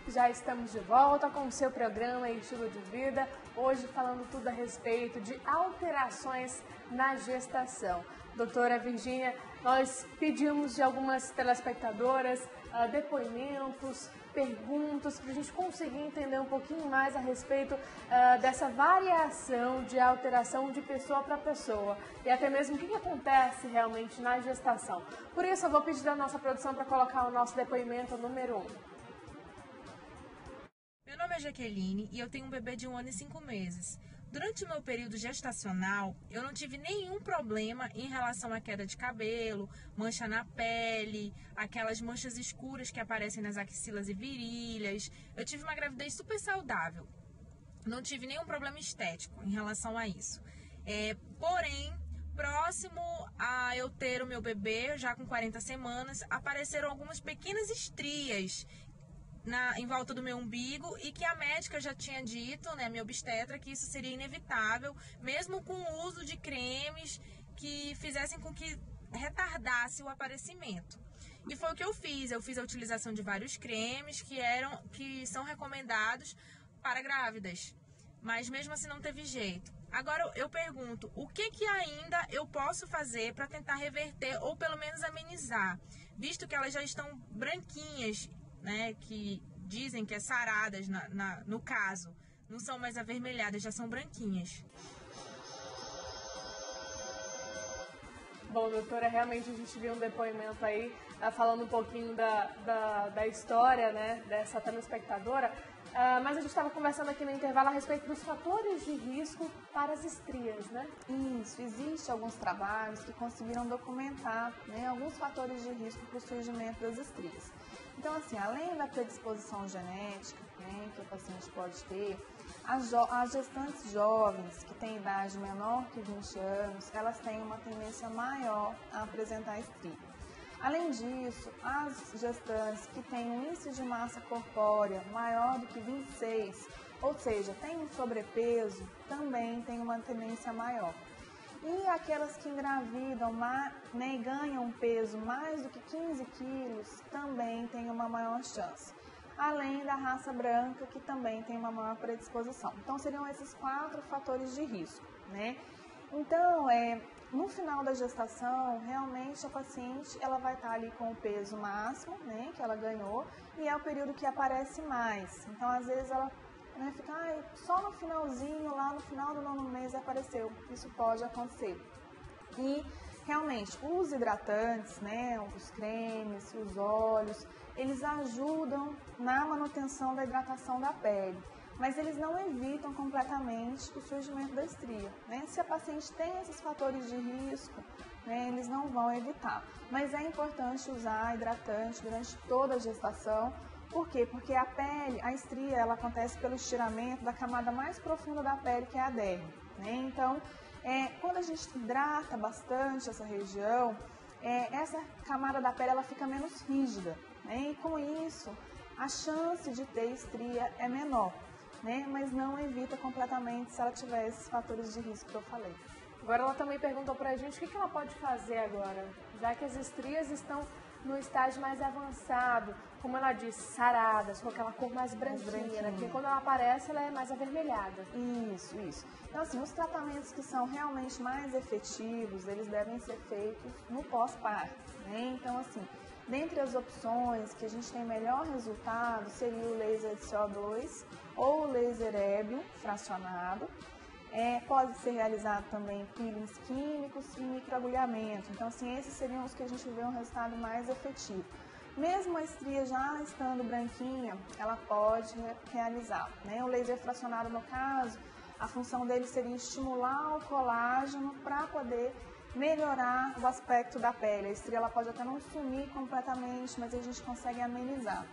Já estamos de volta com o seu programa Estilo de Vida, hoje falando tudo a respeito de alterações na gestação. Doutora Virgínia, nós pedimos de algumas telespectadoras depoimentos, perguntas, para a gente conseguir entender um pouquinho mais a respeito dessa variação de alteração de pessoa para pessoa e até mesmo o que acontece realmente na gestação. Por isso eu vou pedir da nossa produção para colocar o nosso depoimento número 1. Meu nome é Jaqueline e eu tenho um bebê de 1 ano e 5 meses. Durante o meu período gestacional, eu não tive nenhum problema em relação à queda de cabelo, mancha na pele, aquelas manchas escuras que aparecem nas axilas e virilhas. Eu tive uma gravidez super saudável. Não tive nenhum problema estético em relação a isso. Porém, próximo a eu ter o meu bebê, já com 40 semanas, apareceram algumas pequenas estrias em volta do meu umbigo e que a médica já tinha dito, né, minha obstetra, que isso seria inevitável, mesmo com o uso de cremes que fizessem com que retardasse o aparecimento. E foi o que eu fiz. Eu fiz a utilização de vários cremes que são recomendados para grávidas, mas mesmo assim não teve jeito. Agora eu pergunto, o que ainda eu posso fazer para tentar reverter ou pelo menos amenizar, visto que elas já estão branquinhas, né, que dizem que é saradas no caso, não são mais avermelhadas, já são branquinhas. Bom, doutora, realmente a gente viu um depoimento aí, falando um pouquinho da história, né, dessa telespectadora, mas a gente estava conversando aqui no intervalo a respeito dos fatores de risco para as estrias, né? Isso, existem alguns trabalhos que conseguiram documentar, né, alguns fatores de risco para o surgimento das estrias. Então, assim, além da predisposição genética, né, que o paciente pode ter, as gestantes jovens que têm idade menor que 20 anos, elas têm uma tendência maior a apresentar estria. Além disso, as gestantes que têm um índice de massa corpórea maior do que 26, ou seja, têm um sobrepeso, também têm uma tendência maior. E aquelas que engravidam, né, e ganham peso mais do que 15 quilos, também têm uma maior chance. Além da raça branca, que também tem uma maior predisposição. Então, seriam esses 4 fatores de risco, né? Então, no final da gestação, realmente a paciente ela vai estar ali com o peso máximo, né, que ela ganhou, e é o período que aparece mais. Então, às vezes, ela fica, só no finalzinho, lá no final do 9º mês apareceu. Isso pode acontecer. E, realmente, os hidratantes, né, os cremes, os óleos, eles ajudam na manutenção da hidratação da pele, mas eles não evitam completamente o surgimento da estria, né? Se a paciente tem esses fatores de risco, né, eles não vão evitar. Mas é importante usar hidratante durante toda a gestação. Por quê? Porque a pele, a estria, ela acontece pelo estiramento da camada mais profunda da pele, que é a derme, né? Então, quando a gente hidrata bastante essa região, essa camada da pele ela fica menos rígida, né? E com isso, a chance de ter estria é menor, né? Mas não evita completamente se ela tiver esses fatores de risco que eu falei. Agora ela também perguntou pra gente o que ela pode fazer agora, já que as estrias estão no estágio mais avançado, como ela disse, saradas, com aquela cor mais branquinha, né? Porque quando ela aparece, ela é mais avermelhada. Isso. Então, assim, os tratamentos que são realmente mais efetivos, eles devem ser feitos no pós-parto, né? Então, assim, dentre as opções que a gente tem melhor resultado, seria o laser de CO2 ou o laser ébrio fracionado. Pode ser realizado também peelings químicos e microagulhamento. Então, assim, esses seriam os que a gente vê um resultado mais efetivo. Mesmo a estria já estando branquinha, ela pode realizar, né? O laser fracionado, no caso, a função dele seria estimular o colágeno para poder melhorar o aspecto da pele. A estria ela pode até não sumir completamente, mas a gente consegue amenizar.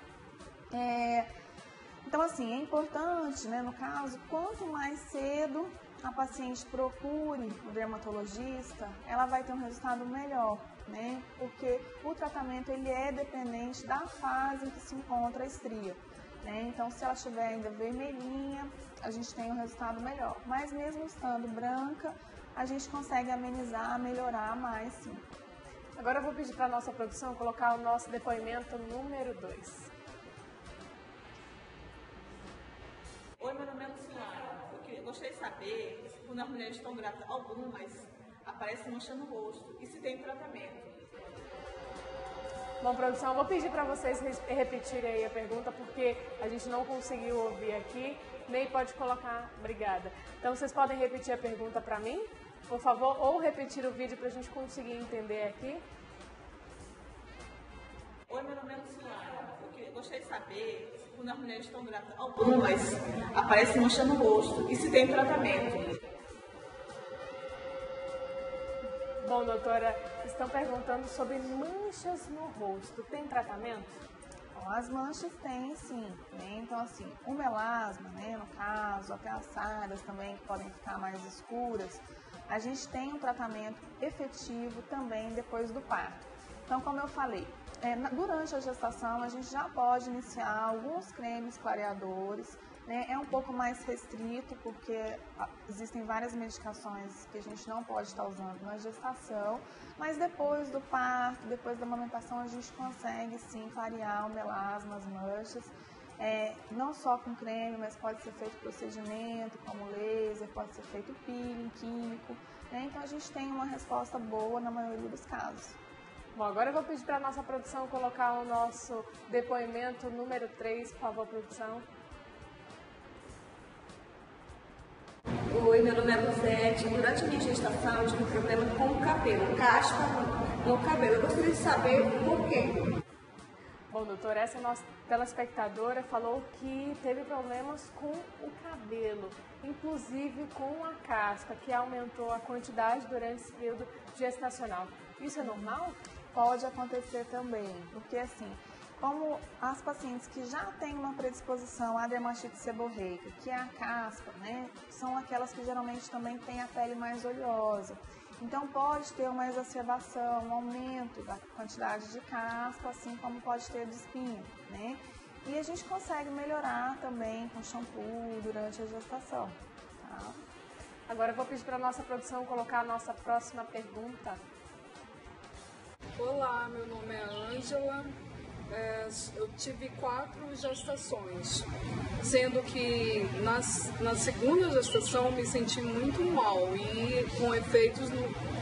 Então, assim, é importante, né, no caso, quanto mais cedo a paciente procure o dermatologista, ela vai ter um resultado melhor, né? Porque o tratamento ele é dependente da fase em que se encontra a estria. né? Então, se ela estiver ainda vermelhinha, a gente tem um resultado melhor. Mas mesmo estando branca, a gente consegue amenizar, melhorar mais, sim. Agora eu vou pedir para a nossa produção colocar o nosso depoimento número 2. Oi, meu nome é Luciana. Eu gostaria de saber se quando as mulheres estão grávidas, algumas aparecem mancha no rosto e se tem tratamento. Bom, produção, eu vou pedir para vocês repetirem aí a pergunta, porque a gente não conseguiu ouvir aqui, nem pode colocar. Obrigada. Então, vocês podem repetir a pergunta para mim, por favor, ou repetir o vídeo para a gente conseguir entender aqui. Oi, meu nome é Luciana. Eu gostaria de saber se quando as mulheres estão grávidas, algumas aparecem mancha no rosto e se tem tratamento. Bom, doutora, estão perguntando sobre manchas no rosto. Tem tratamento? Bom, as manchas têm sim, né? Então, assim, o melasma, né, no caso, até as sardas também, que podem ficar mais escuras, a gente tem um tratamento efetivo também depois do parto. Então, como eu falei, durante a gestação a gente já pode iniciar alguns cremes clareadores, né? É um pouco mais restrito porque existem várias medicações que a gente não pode estar usando na gestação, mas depois do parto, depois da amamentação, a gente consegue sim clarear o melasma, as manchas, não só com creme, mas pode ser feito procedimento como laser, pode ser feito peeling químico, né? Então a gente tem uma resposta boa na maioria dos casos. Bom, agora eu vou pedir para a nossa produção colocar o nosso depoimento número 3, por favor, produção. Oi, meu nome é Luzete. Durante a minha gestação eu tive um problema com o cabelo, caspa no cabelo. Eu gostaria de saber por quê. Bom, doutora, essa nossa telespectadora falou que teve problemas com o cabelo, inclusive com a caspa, que aumentou a quantidade durante esse período gestacional. Isso é normal? Pode acontecer também, porque assim, como as pacientes que já têm uma predisposição à dermatite seborreica, que é a caspa, né, são aquelas que geralmente também têm a pele mais oleosa. Então pode ter uma exacerbação, um aumento da quantidade de caspa, assim como pode ter de espinha, né? E a gente consegue melhorar também com shampoo durante a gestação, tá? Agora eu vou pedir para a nossa produção colocar a nossa próxima pergunta. Olá, meu nome é Ângela. Eu tive 4 gestações, sendo que na segunda gestação me senti muito mal e com efeitos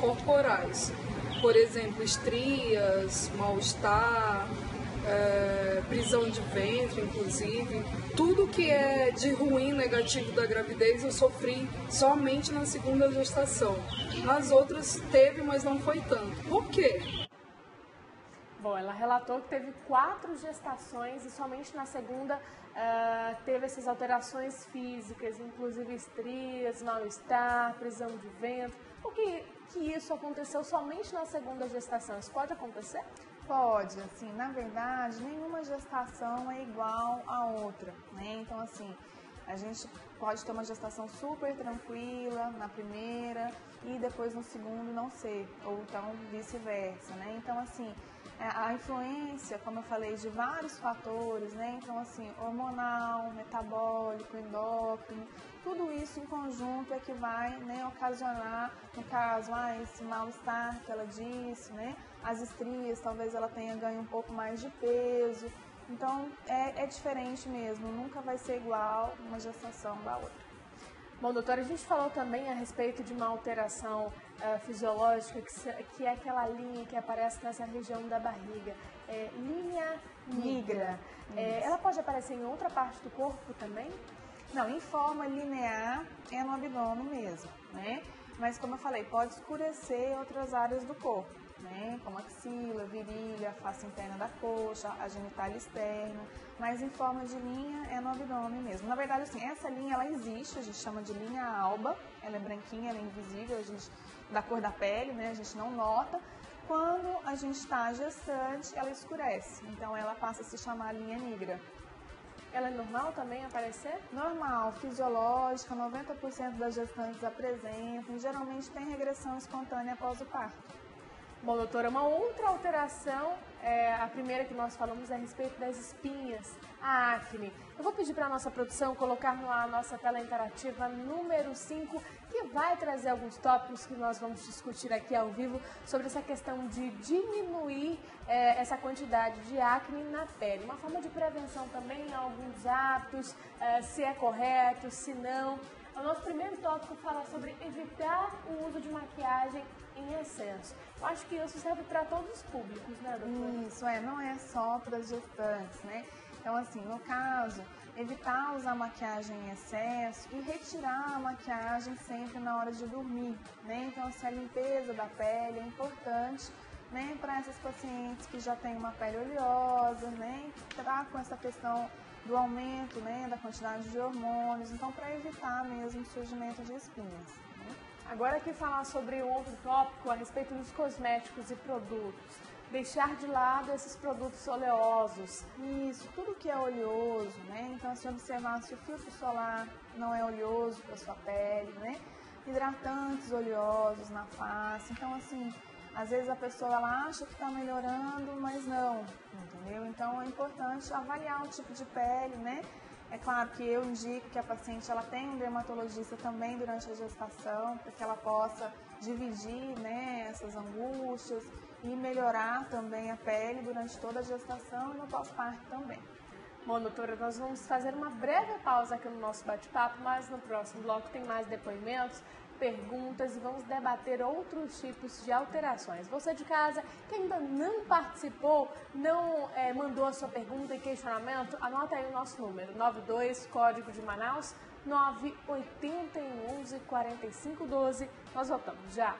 corporais. Por exemplo, estrias, mal-estar, prisão de ventre, inclusive. Tudo que é de ruim, negativo da gravidez eu sofri somente na segunda gestação. Nas outras teve, mas não foi tanto. Por quê? Bom, ela relatou que teve 4 gestações e somente na segunda teve essas alterações físicas, inclusive estrias, mal-estar, prisão de ventre. Por que isso aconteceu somente na segunda gestação? Isso pode acontecer? Pode, assim, na verdade, nenhuma gestação é igual à outra, né? Então, assim, a gente pode ter uma gestação super tranquila na primeira e depois no segundo não ser, ou então vice-versa, né? Então, assim, a influência, como eu falei, de vários fatores, né? Então, assim, hormonal, metabólico, endócrino, tudo isso em conjunto é que vai, né, ocasionar, no caso, esse mal-estar que ela disse, né? As estrias, talvez ela tenha ganho um pouco mais de peso. Então, é diferente mesmo, nunca vai ser igual uma gestação da outra. Bom, doutora, a gente falou também a respeito de uma alteração fisiológica, que é aquela linha que aparece nessa região da barriga, linha nigra. Ela pode aparecer em outra parte do corpo também? Não, em forma linear é no abdômen mesmo, né? Mas como eu falei, pode escurecer outras áreas do corpo, né? Como axila, virilha, a face interna da coxa, a genitália externa, mas em forma de linha é no abdômen mesmo. Na verdade, assim, essa linha ela existe, a gente chama de linha alba, ela é branquinha, ela é invisível, da cor da pele, né? A gente não nota. Quando a gente está gestante, ela escurece, então ela passa a se chamar linha nigra. Ela é normal também aparecer? Normal, fisiológica, 90% das gestantes apresentam, geralmente tem regressão espontânea após o parto. Bom, doutora, uma outra alteração, a primeira que nós falamos é a respeito das espinhas, a acne. Eu vou pedir para a nossa produção colocar na nossa tela interativa número 5, que vai trazer alguns tópicos que nós vamos discutir aqui ao vivo sobre essa questão de diminuir essa quantidade de acne na pele. Uma forma de prevenção também, alguns hábitos, se é correto, se não. O nosso primeiro tópico fala sobre evitar o uso de maquiagem em excesso. Eu acho que isso serve para todos os públicos, né, doutora? Isso, não é só para as gestantes, né? Então, assim, no caso, evitar usar maquiagem em excesso e retirar a maquiagem sempre na hora de dormir, né? Então, assim, a limpeza da pele é importante, né, para essas pacientes que já têm uma pele oleosa, né, que tá com essa questão do aumento, né, da quantidade de hormônios, então para evitar mesmo o surgimento de espinhas. Né? Agora aqui falar sobre um outro tópico a respeito dos cosméticos e produtos. Deixar de lado esses produtos oleosos. Isso, tudo que é oleoso, né? Então, se observar se o filtro solar não é oleoso para a sua pele, né? Hidratantes oleosos na face. Então, assim, às vezes a pessoa ela acha que está melhorando, mas não, entendeu? Então, é importante avaliar o tipo de pele, né? É claro que eu indico que a paciente ela tenha um dermatologista também durante a gestação, para que ela possa dividir, né, essas angústias e melhorar também a pele durante toda a gestação e no pós-parto também. Bom, doutora, nós vamos fazer uma breve pausa aqui no nosso bate-papo, mas no próximo bloco tem mais depoimentos, perguntas e vamos debater outros tipos de alterações. Você de casa que ainda não participou, não mandou a sua pergunta e questionamento, anota aí o nosso número, 92, código de Manaus, 981 11 45 12. Nós voltamos já.